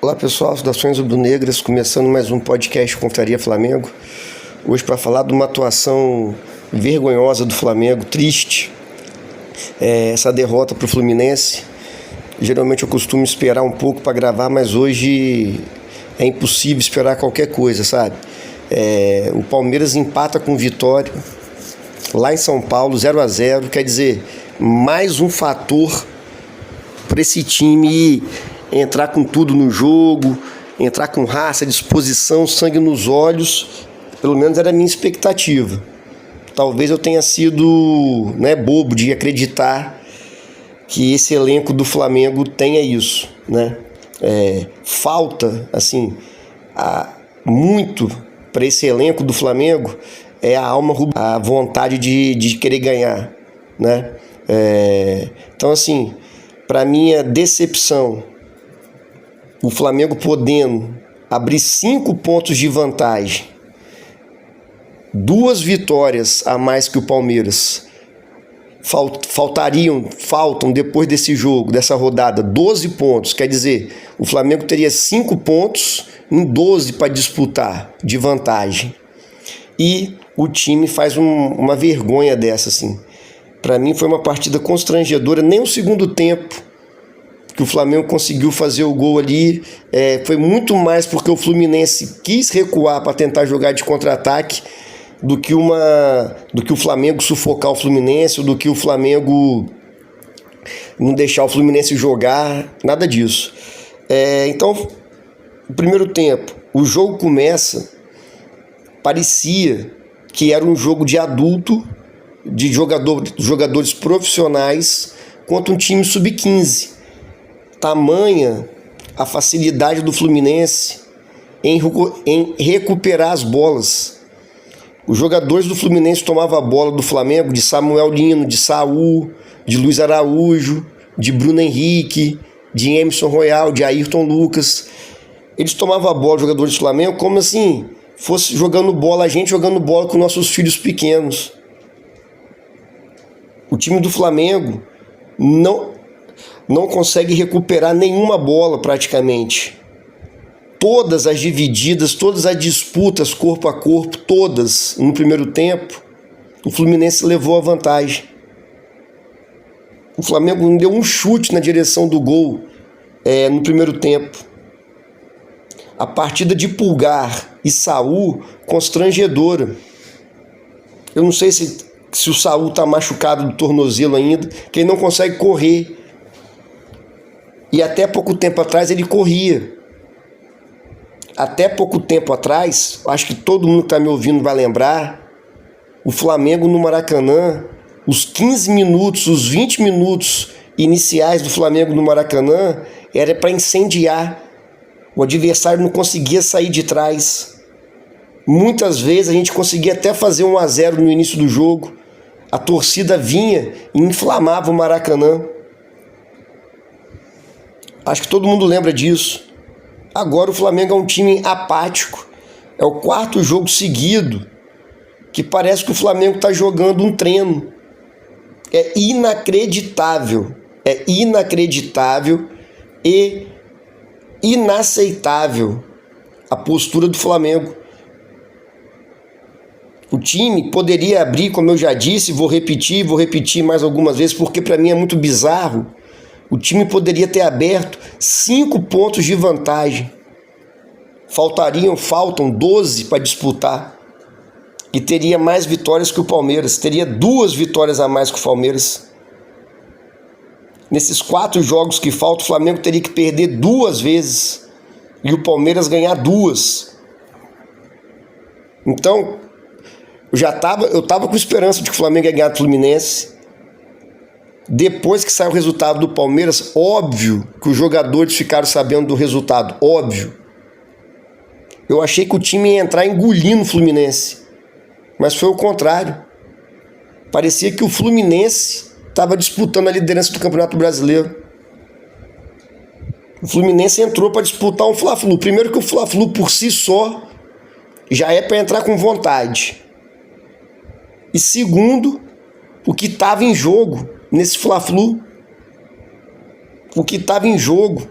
Olá pessoal, saudações rubro-negras, começando mais um podcast Confraria Flamengo. Hoje para falar de uma atuação vergonhosa do Flamengo, triste, essa derrota para o Fluminense. Geralmente eu costumo esperar um pouco para gravar, mas hoje é impossível esperar qualquer coisa, sabe? O Palmeiras empata com Vitória, lá em São Paulo, 0-0, quer dizer, mais um fator para esse time entrar com tudo no jogo, entrar com raça, disposição, sangue nos olhos. Pelo menos era a minha expectativa. Talvez eu tenha sido bobo de acreditar que esse elenco do Flamengo tenha isso, né? Falta, assim, muito para esse elenco do Flamengo a alma, a vontade de querer ganhar, né? Então, assim, para minha decepção, o Flamengo podendo abrir 5 pontos de vantagem, 2 vitórias a mais que o Palmeiras, faltam depois desse jogo, dessa rodada, 12 pontos. Quer dizer, o Flamengo teria 5 pontos em 12 para disputar de vantagem. E o time faz uma vergonha dessa, assim. Para mim foi uma partida constrangedora. Nem o segundo tempo que o Flamengo conseguiu fazer o gol ali, foi muito mais porque o Fluminense quis recuar para tentar jogar de contra-ataque do que o Flamengo sufocar o Fluminense, ou do que o Flamengo não deixar o Fluminense jogar, nada disso. Então, no primeiro tempo, o jogo começa, parecia que era um jogo de adulto, de jogadores profissionais contra um time sub-15. Tamanha a facilidade do Fluminense em recuperar as bolas. Os jogadores do Fluminense tomavam a bola do Flamengo, de Samuel Lino, de Saul, de Luiz Araújo, de Bruno Henrique, de Emerson Royal, de Ayrton Lucas. Eles tomavam a bola, os jogadores do Flamengo, como assim fosse jogando bola, a gente jogando bola com nossos filhos pequenos. O time do Flamengo não consegue recuperar nenhuma bola praticamente. Todas as divididas, todas as disputas corpo a corpo, todas no primeiro tempo, o Fluminense levou a vantagem. O Flamengo não deu um chute na direção do gol no primeiro tempo. A partida de Pulgar e Saul, constrangedora. Eu não sei se o Saul está machucado do tornozelo ainda, que ele não consegue correr. E até pouco tempo atrás ele corria. Até pouco tempo atrás, acho que todo mundo que está me ouvindo vai lembrar, o Flamengo no Maracanã, os 15 minutos, os 20 minutos iniciais do Flamengo no Maracanã, era para incendiar. O adversário não conseguia sair de trás. Muitas vezes a gente conseguia até fazer 1-0 no início do jogo. A torcida vinha e inflamava o Maracanã. Acho que todo mundo lembra disso. Agora o Flamengo é um time apático. É o 4º jogo seguido que parece que o Flamengo está jogando um treino. É inacreditável. É inacreditável e inaceitável a postura do Flamengo. O time poderia abrir, como eu já disse, vou repetir mais algumas vezes, porque para mim é muito bizarro. O time poderia ter aberto 5 pontos de vantagem. Faltam 12 para disputar. E teria mais vitórias que o Palmeiras. Teria 2 vitórias a mais que o Palmeiras. Nesses 4 jogos que faltam, o Flamengo teria que perder 2 vezes. E o Palmeiras ganhar 2. Então, eu estava com esperança de que o Flamengo ia ganhar do Fluminense. Depois que saiu o resultado do Palmeiras, óbvio que os jogadores ficaram sabendo do resultado, óbvio. Eu achei que o time ia entrar engolindo o Fluminense, mas foi o contrário. Parecia que o Fluminense estava disputando a liderança do Campeonato Brasileiro. O Fluminense entrou para disputar um Fla-Flu. Primeiro que o Fla-Flu por si só já é para entrar com vontade. E segundo, o que estava em jogo nesse Fla-Flu. O que estava em jogo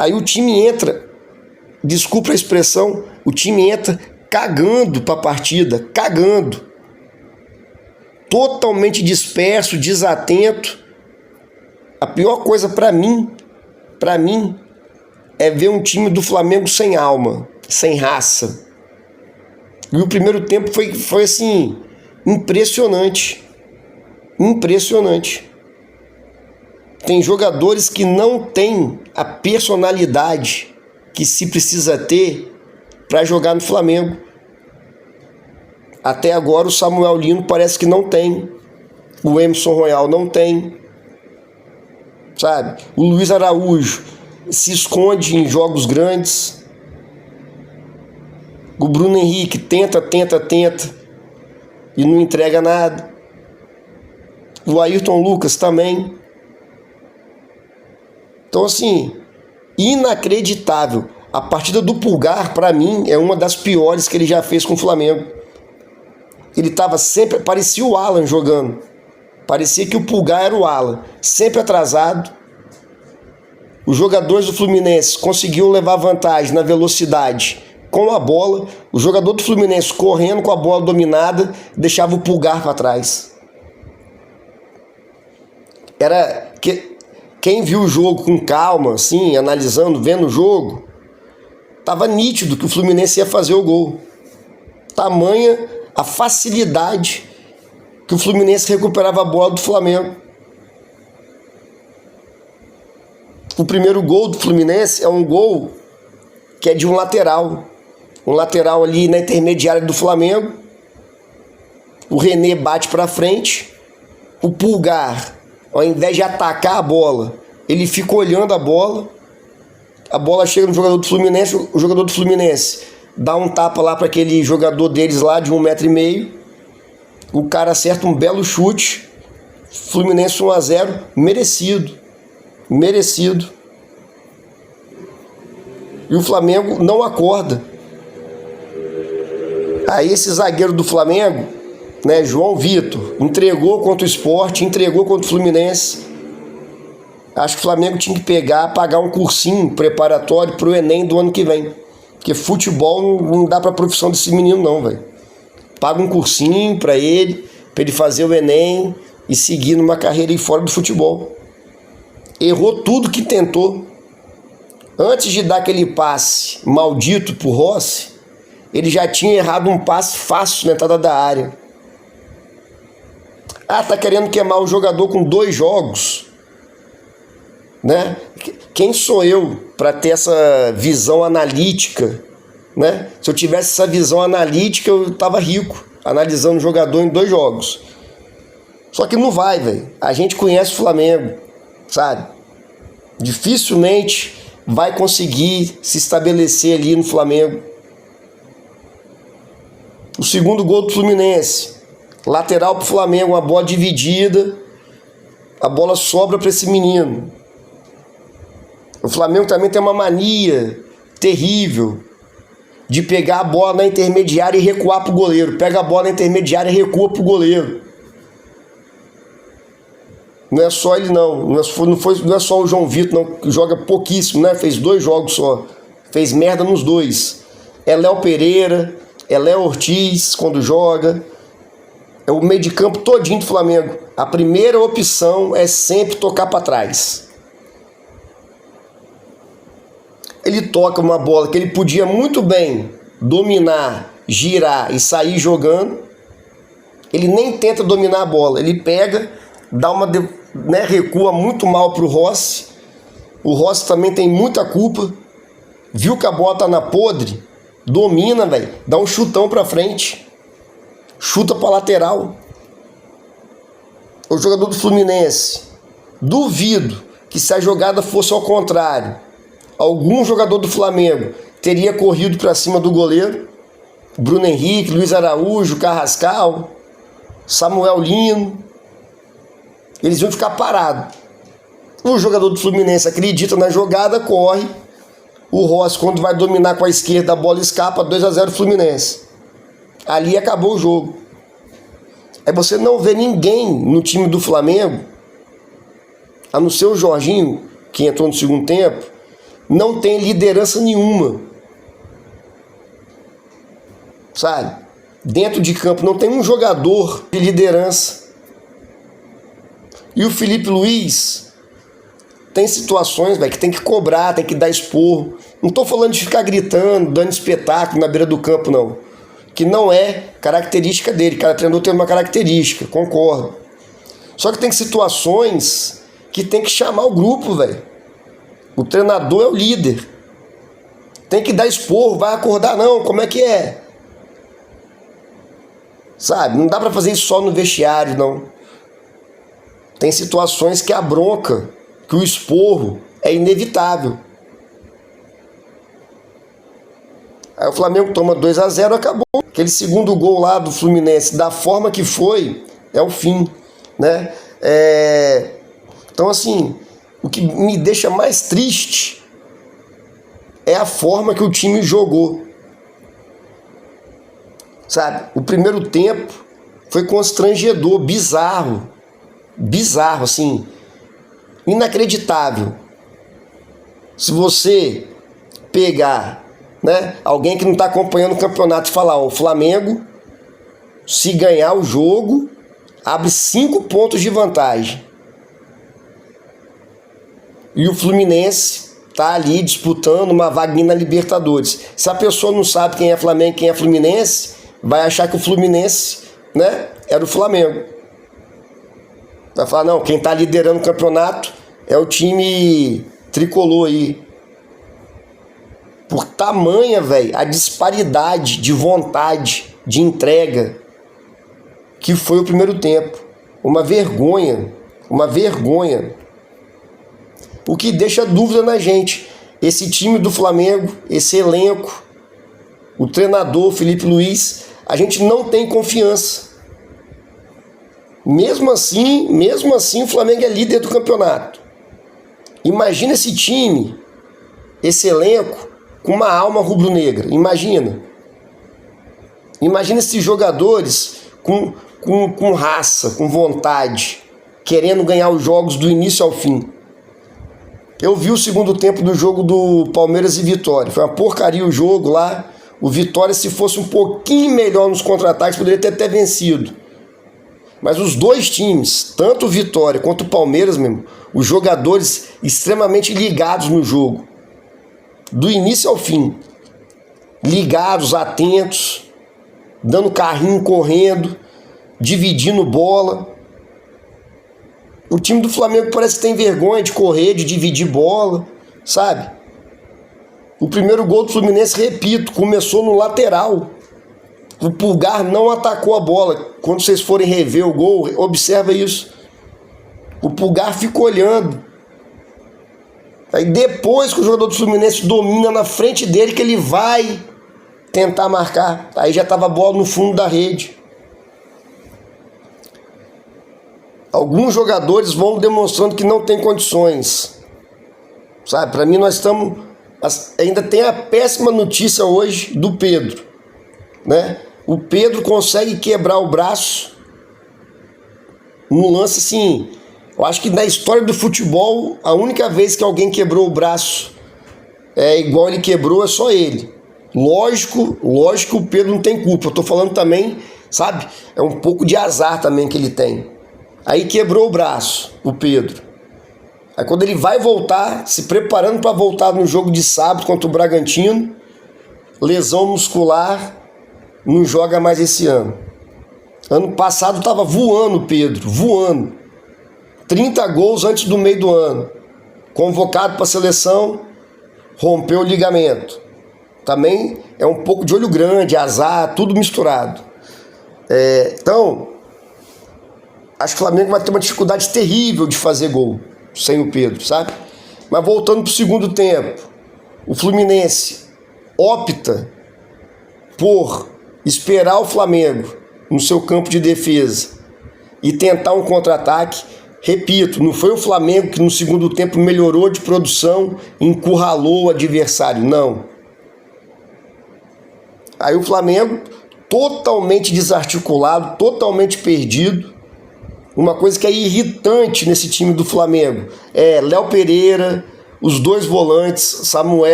Aí o time entra, desculpa a expressão, o time entra cagando para a partida, cagando. Totalmente disperso, desatento. A pior coisa para mim, é ver um time do Flamengo sem alma, sem raça. E o primeiro tempo foi assim, impressionante. Impressionante. Tem jogadores que não têm a personalidade que se precisa ter para jogar no Flamengo. Até agora o Samuel Lino parece que não tem. O Emerson Royal não tem. Sabe? O Luiz Araújo se esconde em jogos grandes. O Bruno Henrique tenta e não entrega nada. O Ayrton Lucas também. Então, assim, inacreditável. A partida do Pulgar, para mim, é uma das piores que ele já fez com o Flamengo. Ele estava sempre... Parecia o Alan jogando. Parecia que o Pulgar era o Alan. Sempre atrasado. Os jogadores do Fluminense conseguiam levar vantagem na velocidade com a bola. O jogador do Fluminense correndo com a bola dominada deixava o Pulgar para trás. Era... Quem viu o jogo com calma, assim, analisando, vendo o jogo, estava nítido que o Fluminense ia fazer o gol. Tamanha a facilidade que o Fluminense recuperava a bola do Flamengo. O primeiro gol do Fluminense é um gol que é de um lateral. Um lateral ali na intermediária do Flamengo. O René bate para frente. O Pulgar, ao invés de atacar a bola, ele fica olhando a bola chega no jogador do Fluminense, o jogador do Fluminense dá um tapa lá para aquele jogador deles lá de 1,5 m, o cara acerta um belo chute, Fluminense 1-0, merecido. E o Flamengo não acorda. Aí esse zagueiro do Flamengo, né, João Vitor, entregou contra o Sport, entregou contra o Fluminense. Acho que o Flamengo tinha que pagar um cursinho preparatório pro Enem do ano que vem. Porque futebol não dá pra profissão desse menino não, velho. Paga um cursinho pra ele fazer o Enem e seguir numa carreira aí fora do futebol. Errou tudo que tentou. Antes de dar aquele passe maldito pro Rossi, ele já tinha errado um passe fácil na entrada da área. Ah, tá querendo queimar o jogador com 2 jogos, né? Quem sou eu para ter essa visão analítica, né? Se eu tivesse essa visão analítica, eu tava rico, analisando o jogador em 2 jogos. Só que não vai, velho. A gente conhece o Flamengo, sabe? Dificilmente vai conseguir se estabelecer ali no Flamengo. O segundo gol do Fluminense, lateral pro Flamengo, uma bola dividida, a bola sobra para esse menino. O Flamengo também tem uma mania terrível de pegar a bola na intermediária e recuar pro goleiro. Pega a bola na intermediária e recua pro goleiro. Não é só ele não é só o João Vitor não, que joga pouquíssimo, né? Fez 2 jogos só, fez merda nos 2. É Léo Pereira, é Léo Ortiz quando joga. É o meio de campo todinho do Flamengo. A primeira opção é sempre tocar para trás. Ele toca uma bola que ele podia muito bem dominar, girar e sair jogando. Ele nem tenta dominar a bola. Ele pega, dá uma, né, recua muito mal pro Rossi. O Rossi também tem muita culpa. Viu que a bola tá na podre, domina, velho, dá um chutão pra frente. Chuta pra lateral. O jogador do Fluminense, duvido que se a jogada fosse ao contrário, algum jogador do Flamengo teria corrido para cima do goleiro. Bruno Henrique, Luiz Araújo, Carrascal, Samuel Lino. Eles iam ficar parados. O jogador do Fluminense acredita na jogada, corre. O Rossi, quando vai dominar com a esquerda, a bola escapa, 2-0 Fluminense. Ali acabou o jogo. Aí você não vê ninguém no time do Flamengo, a não ser o Jorginho, que entrou no segundo tempo, não tem liderança nenhuma. Sabe? Dentro de campo não tem um jogador de liderança. E o Felipe Luiz tem situações, velho, que tem que cobrar, tem que dar esporro. Não tô falando de ficar gritando, dando espetáculo na beira do campo, não. Que não é característica dele. Cada treinador tem uma característica, concordo. Só que tem situações que tem que chamar o grupo, velho. O treinador é o líder. Tem que dar esporro, vai acordar não, como é que é? Sabe, não dá pra fazer isso só no vestiário, não. Tem situações que a bronca, que o esporro é inevitável. Aí o Flamengo toma 2-0, acabou. Aquele segundo gol lá do Fluminense, da forma que foi, é o fim, né? Então, assim, o que me deixa mais triste é a forma que o time jogou. Sabe? O primeiro tempo foi constrangedor, bizarro, assim, inacreditável. Se você pegar, né, alguém que não está acompanhando o campeonato e falar, ó, o Flamengo, se ganhar o jogo, abre 5 pontos de vantagem. E o Fluminense tá ali disputando uma vaguinha na Libertadores. Se a pessoa não sabe quem é Flamengo e quem é Fluminense, vai achar que o Fluminense, né, era o Flamengo. Vai falar, não, quem tá liderando o campeonato é o time tricolor aí. Por tamanha, velho, a disparidade de vontade, de entrega que foi o primeiro tempo. Uma vergonha, uma vergonha. O que deixa dúvida na gente. Esse time do Flamengo, esse elenco, o treinador Felipe Luiz, a gente não tem confiança. Mesmo assim, o Flamengo é líder do campeonato. Imagina esse time, esse elenco, com uma alma rubro-negra. Imagina esses jogadores com raça, com vontade, querendo ganhar os jogos do início ao fim. Eu vi o segundo tempo do jogo do Palmeiras e Vitória. Foi uma porcaria o jogo lá. O Vitória, se fosse um pouquinho melhor nos contra-ataques, poderia ter até vencido. Mas os dois times, tanto o Vitória quanto o Palmeiras mesmo, os jogadores extremamente ligados no jogo. Do início ao fim. Ligados, atentos, dando carrinho, correndo, dividindo bola. O time do Flamengo parece que tem vergonha de correr, de dividir bola, sabe? O primeiro gol do Fluminense, repito, começou no lateral. O Pulgar não atacou a bola. Quando vocês forem rever o gol, observa isso. O Pulgar fica olhando. Aí depois que o jogador do Fluminense domina na frente dele, que ele vai tentar marcar. Aí já estava a bola no fundo da rede. Alguns jogadores vão demonstrando que não tem condições. Sabe, para mim nós estamos... Ainda tem a péssima notícia hoje do Pedro, né? O Pedro consegue quebrar o braço num lance assim... Eu acho que na história do futebol, a única vez que alguém quebrou o braço igual ele quebrou é só ele. Lógico que o Pedro não tem culpa. Eu tô falando também, sabe? É um pouco de azar também que ele tem. Aí quebrou o braço, o Pedro. Aí quando ele vai voltar, se preparando para voltar no jogo de sábado contra o Bragantino, lesão muscular, não joga mais esse ano. Ano passado estava voando o Pedro, voando. 30 gols antes do meio do ano. Convocado para a seleção, rompeu o ligamento. Também é um pouco de olho grande, azar, tudo misturado. Então, acho que o Flamengo vai ter uma dificuldade terrível de fazer gol sem o Pedro, sabe? Mas voltando para o segundo tempo, o Fluminense opta por esperar o Flamengo no seu campo de defesa e tentar um contra-ataque. Repito, não foi o Flamengo que no segundo tempo melhorou de produção, encurralou o adversário, não. Aí o Flamengo totalmente desarticulado, totalmente perdido. Uma coisa que é irritante nesse time do Flamengo é Léo Pereira, os dois volantes,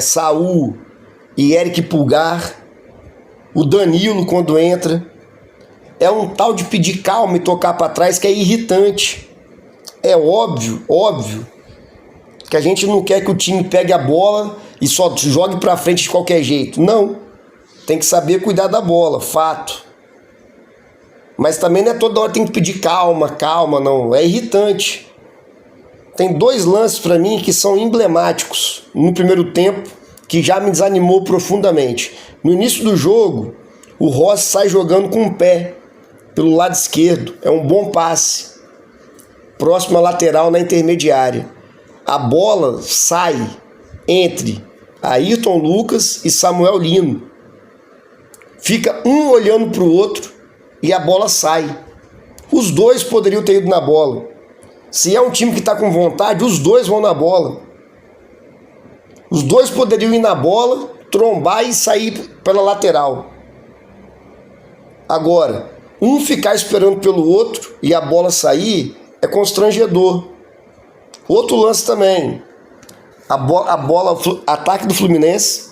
Saul e Eric Pulgar, o Danilo quando entra. É um tal de pedir calma e tocar para trás que é irritante. É óbvio que a gente não quer que o time pegue a bola e só jogue para frente de qualquer jeito. Não, tem que saber cuidar da bola, fato. Mas também não é toda hora tem que pedir calma, não. É irritante. Tem dois lances para mim que são emblemáticos no primeiro tempo, que já me desanimou profundamente. No início do jogo, o Rossi sai jogando com o pé pelo lado esquerdo. É um bom passe. Próximo à lateral na intermediária. A bola sai entre Ayrton Lucas e Samuel Lino. Fica um olhando para o outro e a bola sai. Os dois poderiam ter ido na bola. Se é um time que está com vontade, os dois vão na bola. Os dois poderiam ir na bola, trombar e sair pela lateral. Agora, um ficar esperando pelo outro e a bola sair é constrangedor. Outro lance também. A bola, ataque do Fluminense.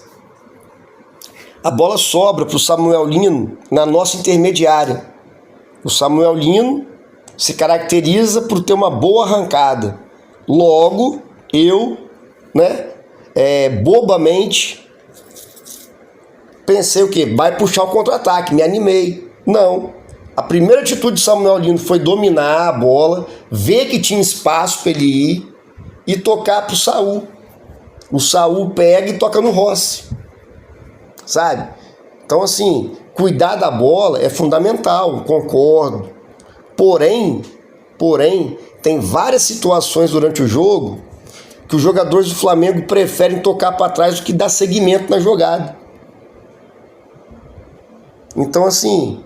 A bola sobra para o Samuel Lino na nossa intermediária. O Samuel Lino se caracteriza por ter uma boa arrancada. Logo, eu, bobamente, pensei o quê? Vai puxar o contra-ataque, me animei. Não. A primeira atitude de Samuel Lino foi dominar a bola, ver que tinha espaço para ele ir e tocar para o Saul. O Saul pega e toca no Rossi. Sabe? Então, assim, cuidar da bola é fundamental, concordo. Porém, tem várias situações durante o jogo que os jogadores do Flamengo preferem tocar para trás do que dar seguimento na jogada. Então, assim,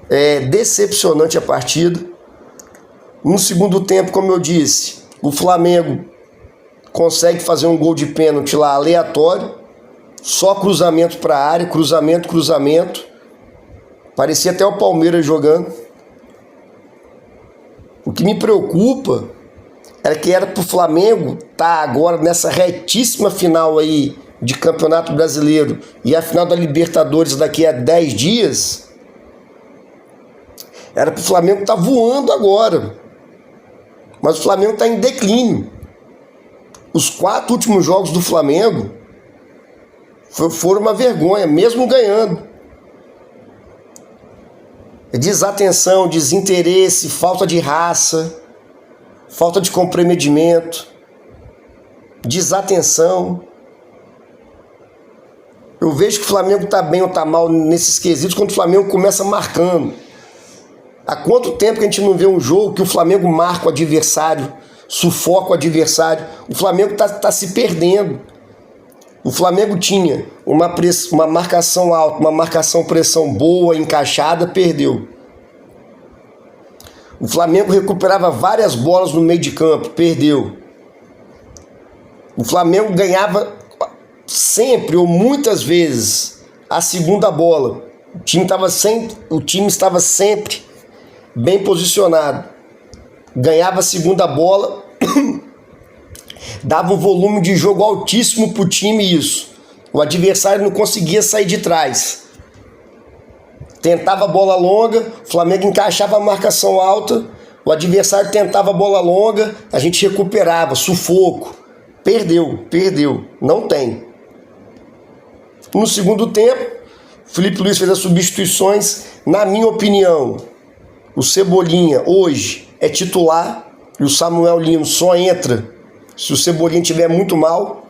é decepcionante a partida. No segundo tempo, como eu disse, o Flamengo consegue fazer um gol de pênalti lá aleatório, só cruzamento para a área, cruzamento. Parecia até o Palmeiras jogando. O que me preocupa que era para o Flamengo estar agora nessa retíssima final aí de Campeonato Brasileiro e a final da Libertadores daqui a 10 dias. Era para o Flamengo estar voando agora. Mas o Flamengo está em declínio. Os 4 últimos jogos do Flamengo foram uma vergonha, mesmo ganhando. Desatenção, desinteresse, falta de raça, falta de comprometimento, desatenção. Eu vejo que o Flamengo está bem ou está mal nesses quesitos quando o Flamengo começa marcando. Há quanto tempo que a gente não vê um jogo que o Flamengo marca o adversário, sufoca o adversário? O Flamengo está se perdendo. O Flamengo tinha uma marcação alta, uma marcação-pressão boa, encaixada, perdeu. O Flamengo recuperava várias bolas no meio de campo, perdeu. O Flamengo ganhava sempre ou muitas vezes a segunda bola. O time estava sempre bem posicionado. Ganhava a segunda bola, dava um volume de jogo altíssimo para o time isso. O adversário não conseguia sair de trás. Tentava a bola longa, o Flamengo encaixava a marcação alta, o adversário tentava a bola longa, a gente recuperava, sufoco. Perdeu, não tem. No segundo tempo, Felipe Luiz fez as substituições. Na minha opinião, o Cebolinha hoje é titular e o Samuel Lino só entra se o Cebolinha estiver muito mal.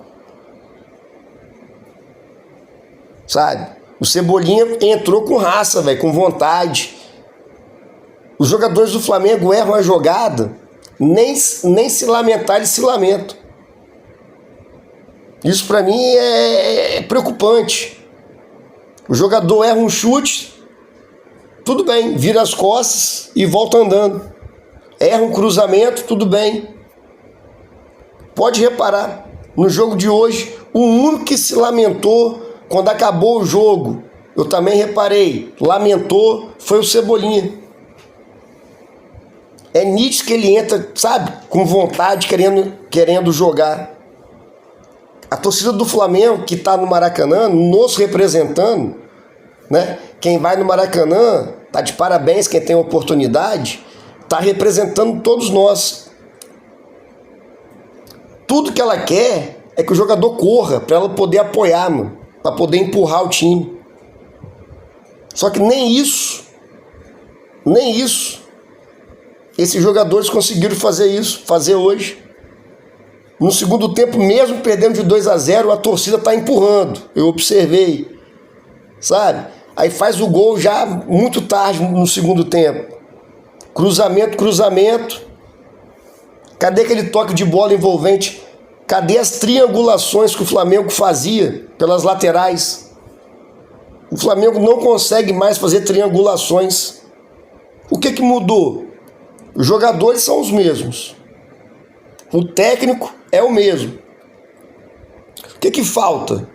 Sabe? O Cebolinha entrou com raça, com vontade. Os jogadores do Flamengo erram a jogada, nem se lamentar, eles se lamentam. Isso para mim é preocupante. O jogador erra um chute, tudo bem, vira as costas e volta andando. Erra um cruzamento, tudo bem. Pode reparar, no jogo de hoje, o único que se lamentou quando acabou o jogo, eu também reparei, lamentou, foi o Cebolinha. É nítido que ele entra, sabe, com vontade, querendo jogar. A torcida do Flamengo, que está no Maracanã, nos representando, né? Quem vai no Maracanã, tá de parabéns, quem tem a oportunidade, tá representando todos nós. Tudo que ela quer é que o jogador corra, para ela poder apoiar, mano, para poder empurrar o time. Só que nem isso, esses jogadores conseguiram fazer hoje. No segundo tempo, mesmo perdendo de 2-0, a torcida está empurrando. Eu observei, sabe? Aí faz o gol já muito tarde no segundo tempo. Cruzamento. Cadê aquele toque de bola envolvente? Cadê as triangulações que o Flamengo fazia pelas laterais? O Flamengo não consegue mais fazer triangulações. O que mudou? Os jogadores são os mesmos. O técnico é o mesmo. O que falta?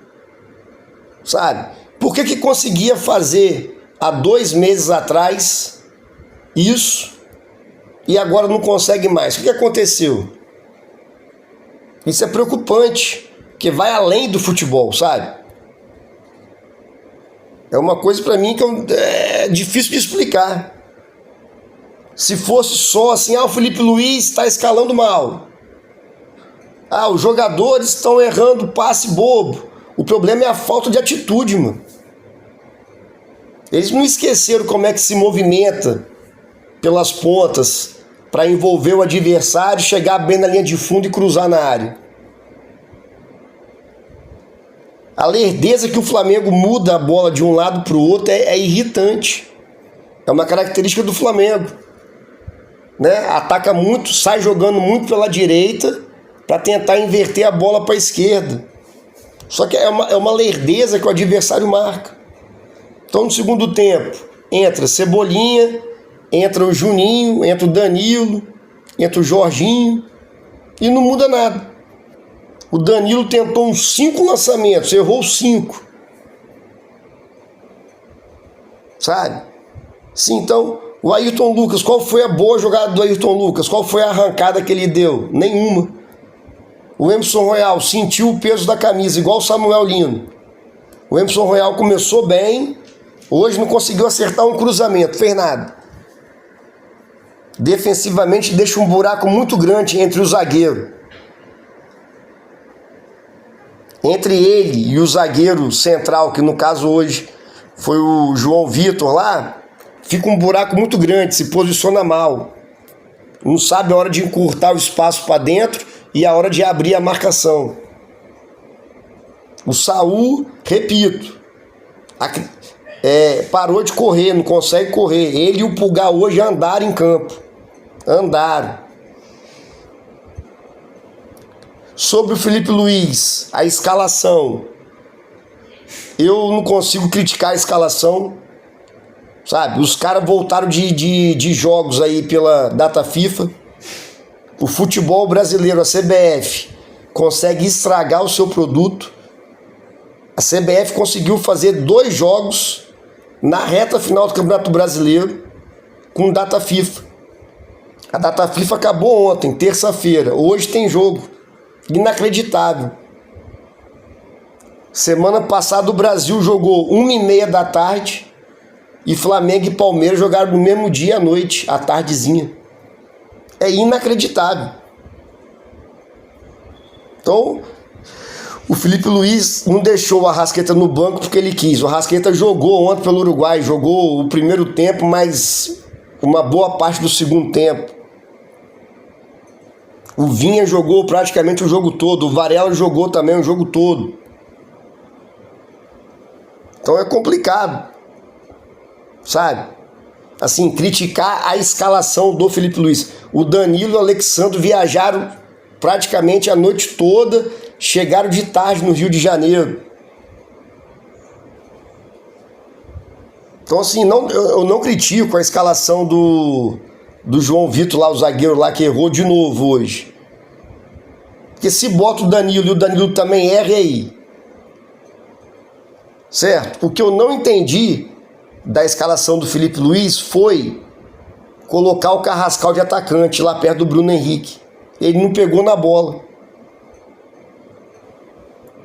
Sabe? Por que conseguia fazer há 2 meses atrás isso e agora não consegue mais? O que aconteceu? Isso é preocupante, que vai além do futebol, sabe? É uma coisa para mim que é difícil de explicar. Se fosse só assim, o Felipe Luiz está escalando mal. Os jogadores estão errando passe bobo. O problema é a falta de atitude, mano. Eles não esqueceram como é que se movimenta pelas pontas para envolver o adversário, chegar bem na linha de fundo e cruzar na área. A lerdeza que o Flamengo muda a bola de um lado para o outro é irritante. É uma característica do Flamengo, né? Ataca muito, sai jogando muito pela direita para tentar inverter a bola para a esquerda. Só que é uma lerdeza que o adversário marca. Então, no segundo tempo, entra Cebolinha, entra o Juninho, entra o Danilo, entra o Jorginho e não muda nada. O Danilo tentou uns 5 lançamentos, errou 5. Sabe? Sim, então, o Ayrton Lucas, qual foi a boa jogada do Ayrton Lucas? Qual foi a arrancada que ele deu? Nenhuma. O Emerson Royal sentiu o peso da camisa, igual o Samuel Lino. O Emerson Royal começou bem, hoje não conseguiu acertar um cruzamento, fez nada. Defensivamente deixa um buraco muito grande entre o zagueiro. Entre ele e o zagueiro central, que no caso hoje foi o João Vitor lá, fica um buraco muito grande, se posiciona mal. Não sabe a hora de encurtar o espaço para dentro e a hora de abrir a marcação. O Saul, repito, parou de correr, não consegue correr. Ele e o Pulgar hoje andaram em campo. Andaram. Sobre o Felipe Luiz, a escalação. Eu não consigo criticar a escalação, sabe? Os caras voltaram de jogos aí pela data FIFA. O futebol brasileiro, a CBF, consegue estragar o seu produto. A CBF conseguiu fazer 2 jogos na reta final do Campeonato Brasileiro com data FIFA. A data FIFA acabou ontem, terça-feira. Hoje tem jogo. Inacreditável. Semana passada o Brasil jogou 1h30 da tarde e Flamengo e Palmeiras jogaram no mesmo dia à noite, à tardezinha. É inacreditável. Então, o Felipe Luiz não deixou o Arrascaeta no banco porque ele quis. O Arrascaeta jogou ontem pelo Uruguai, jogou o primeiro tempo, mas uma boa parte do segundo tempo. O Vinha jogou praticamente o jogo todo, o Varela jogou também o jogo todo. Então é complicado, sabe? Assim, criticar a escalação do Felipe Luiz. O Danilo e o Alexandre viajaram praticamente a noite toda, chegaram de tarde no Rio de Janeiro. Então assim, eu não critico a escalação do João Vitor lá, o zagueiro lá que errou de novo hoje. Porque se bota o Danilo e o Danilo também erra aí. Certo? O que eu não entendi da escalação do Felipe Luiz foi colocar o Carrascal de atacante lá perto do Bruno Henrique. Ele não pegou na bola.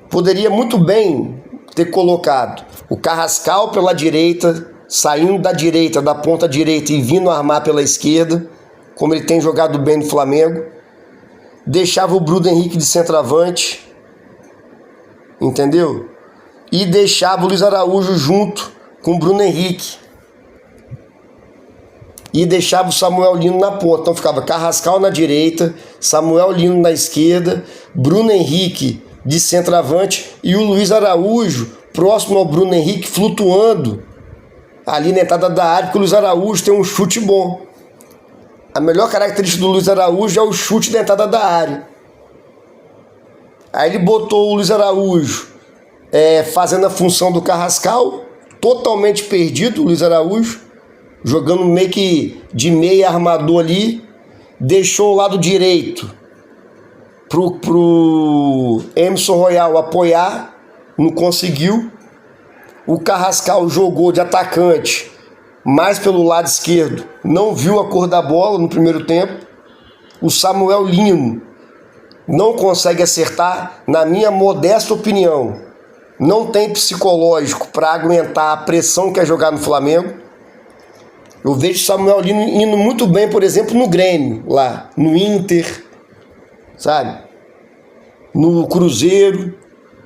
Poderia muito bem ter colocado o Carrascal pela direita, saindo da direita, da ponta direita e vindo armar pela esquerda, como ele tem jogado bem no Flamengo. Deixava o Bruno Henrique de centroavante, entendeu? E deixava o Luiz Araújo junto com o Bruno Henrique. E deixava o Samuel Lino na ponta. Então ficava Carrascal na direita, Samuel Lino na esquerda, Bruno Henrique de centroavante e o Luiz Araújo próximo ao Bruno Henrique, flutuando ali na entrada da área, porque o Luiz Araújo tem um chute bom. A melhor característica do Luiz Araújo é o chute da entrada da área. Aí ele botou o Luiz Araújo fazendo a função do Carrascal, totalmente perdido, o Luiz Araújo, jogando meio que de meia armador ali, deixou o lado direito pro Emerson Royal apoiar, não conseguiu. O Carrascal jogou de atacante, mais pelo lado esquerdo, não viu a cor da bola no primeiro tempo. O Samuel Lino não consegue acertar, na minha modesta opinião, não tem psicológico para aguentar a pressão que é jogar no Flamengo. Eu vejo o Samuel Lino indo muito bem, por exemplo, no Grêmio, lá, no Inter, sabe? No Cruzeiro,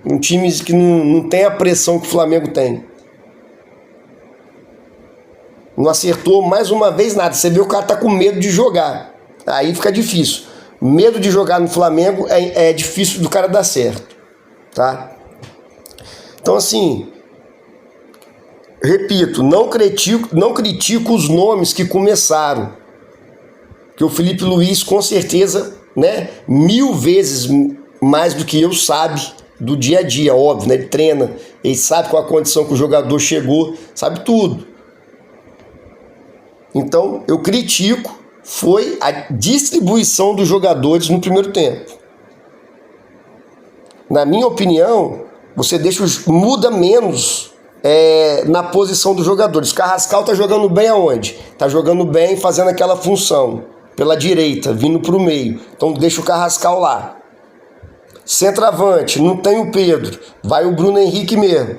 um time que não tem a pressão que o Flamengo tem. Não acertou mais uma vez nada. Você vê o cara tá com medo de jogar. Aí fica difícil. Medo de jogar no Flamengo é difícil do cara dar certo, tá? Então assim, repito, não critico os nomes que começaram. Que o Felipe Luiz, com certeza, né, 1000 vezes mais do que eu, sabe do dia a dia, óbvio, né? Ele treina, ele sabe qual a condição que o jogador chegou, sabe tudo. Então, eu critico foi a distribuição dos jogadores no primeiro tempo. Na minha opinião, você muda menos na posição dos jogadores. Carrascal tá jogando bem aonde? Tá jogando bem fazendo aquela função pela direita, vindo para o meio. Então deixa o Carrascal lá. Centroavante, não tem o Pedro, vai o Bruno Henrique mesmo.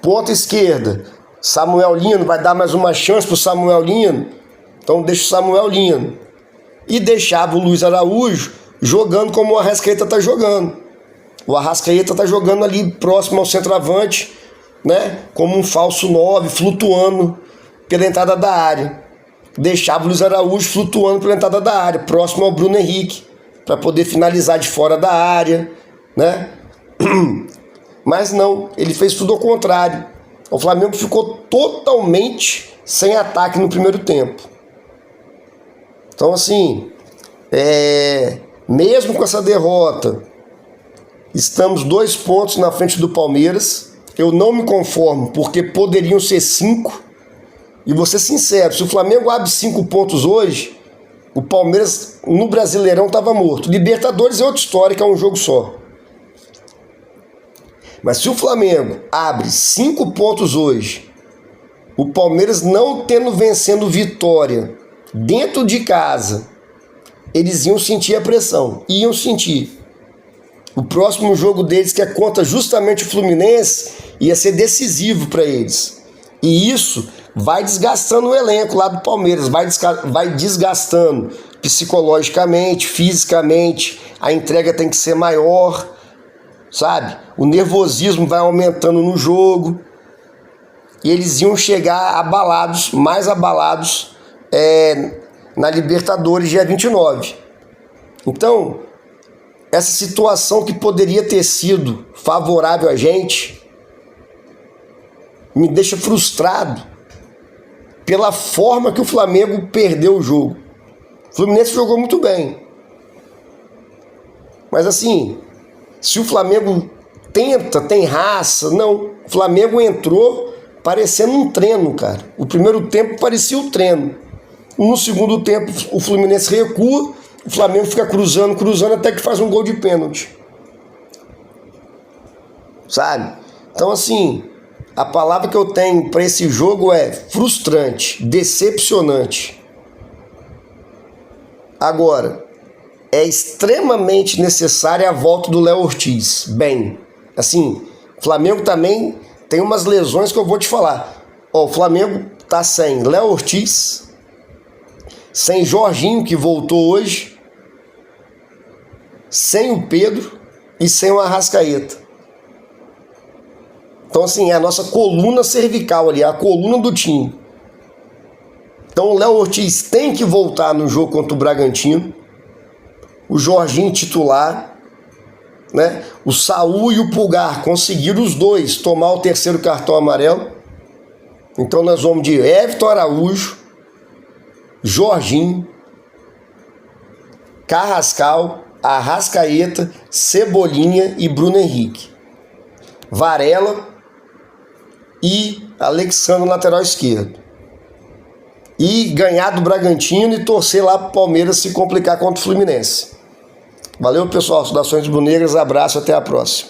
Ponta esquerda, Samuel Lino, vai dar mais uma chance pro Samuel Lino. Então deixa o Samuel Lino. E deixava o Luiz Araújo jogando como o Arrascaeta tá jogando. O Arrascaeta tá jogando ali próximo ao centroavante, né? Como um falso 9, flutuando pela entrada da área. Deixava o Luiz Araújo flutuando pela entrada da área, próximo ao Bruno Henrique, para poder finalizar de fora da área, né? Mas não, ele fez tudo ao contrário. O Flamengo ficou totalmente sem ataque no primeiro tempo. Então assim, mesmo com essa derrota, estamos 2 pontos na frente do Palmeiras. Eu não me conformo, porque poderiam ser 5. E vou ser sincero, se o Flamengo abre 5 pontos hoje, o Palmeiras no Brasileirão estava morto. Libertadores é outra história, que é um jogo só. Mas se o Flamengo abre 5 pontos hoje, o Palmeiras não vencendo Vitória dentro de casa, eles iam sentir a pressão. Iam sentir. O próximo jogo deles, que é contra justamente o Fluminense, ia ser decisivo para eles. E isso vai desgastando o elenco lá do Palmeiras, vai desgastando psicologicamente, fisicamente, a entrega tem que ser maior, sabe? O nervosismo vai aumentando no jogo, e eles iam chegar abalados, mais abalados, na Libertadores dia 29. Então, essa situação que poderia ter sido favorável a gente, me deixa frustrado pela forma que o Flamengo perdeu o jogo. O Fluminense jogou muito bem. Mas assim, se o Flamengo tem raça, não. O Flamengo entrou parecendo um treino, cara. O primeiro tempo parecia um treino. No segundo tempo, o Fluminense recua, o Flamengo fica cruzando, até que faz um gol de pênalti. Sabe? Então assim, A palavra que eu tenho para esse jogo é frustrante, decepcionante. Agora, é extremamente necessária a volta do Léo Ortiz. Bem, assim, o Flamengo também tem umas lesões que eu vou te falar. Ó, o Flamengo tá sem Léo Ortiz, sem Jorginho, que voltou hoje, sem o Pedro e sem o Arrascaeta. Então, assim, é a nossa coluna cervical ali, a coluna do time. Então, o Léo Ortiz tem que voltar no jogo contra o Bragantino. O Jorginho titular, né? O Saul e o Pulgar conseguiram os dois tomar o terceiro cartão amarelo. Então, nós vamos de Everton Araújo, Jorginho, Carrascal, Arrascaeta, Cebolinha e Bruno Henrique. Varela e Alexandre, lateral esquerdo. E ganhar do Bragantino e torcer lá para o Palmeiras se complicar contra o Fluminense. Valeu, pessoal. Saudações rubro-negras, abraço, até a próxima.